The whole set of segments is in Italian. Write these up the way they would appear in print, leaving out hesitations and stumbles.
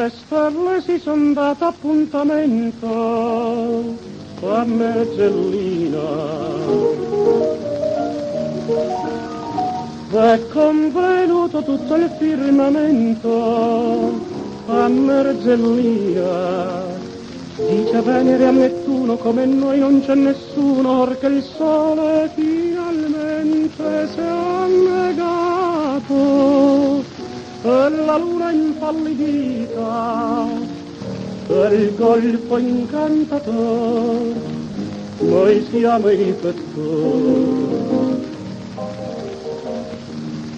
le stelle si son date appuntamento a Mergellina. È convenuto tutto il firmamento a Mergellina. Dice Venere a Nettuno come noi non c'è nessuno, perché il sole finalmente si è annegato e la luna impallidita per il golfo incantato noi siamo i riflettori.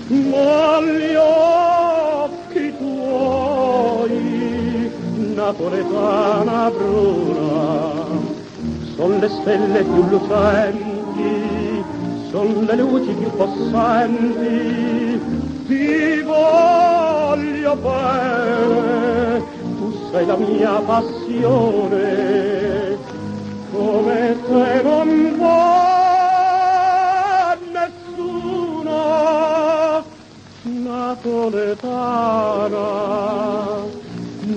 Ma gli occhi tuoi, napoletana bruna, son le stelle più lucenti, son le luci più possenti, ti voglio bene, tu sei la mia passione, come te non vuoi nessuno. Napoletana,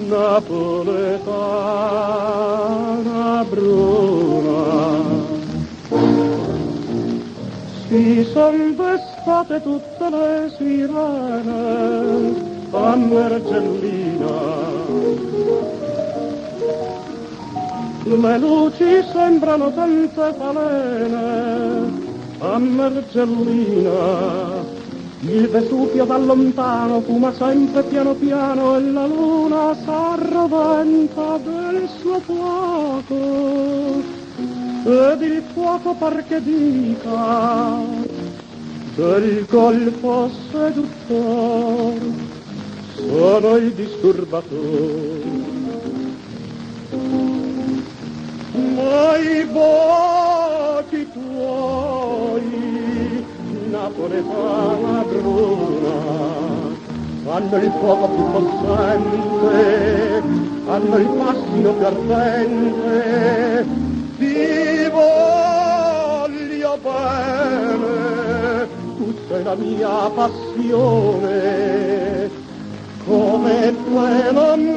napoletana bruna, si son vestate tutte le sirene a Mergellina, le luci sembrano tante falene a Mergellina. Il Vesuvio da lontano fuma sempre piano piano e la luna s'arroventa del suo fuoco ed il fuoco par che dica del golfo seduttor sono il disturbatore. Ma i baci tuoi, napoletana bruna, hanno il fuoco più possente, hanno il fascino più ardente, ti voglio bene, tu sei la mia passione, come te non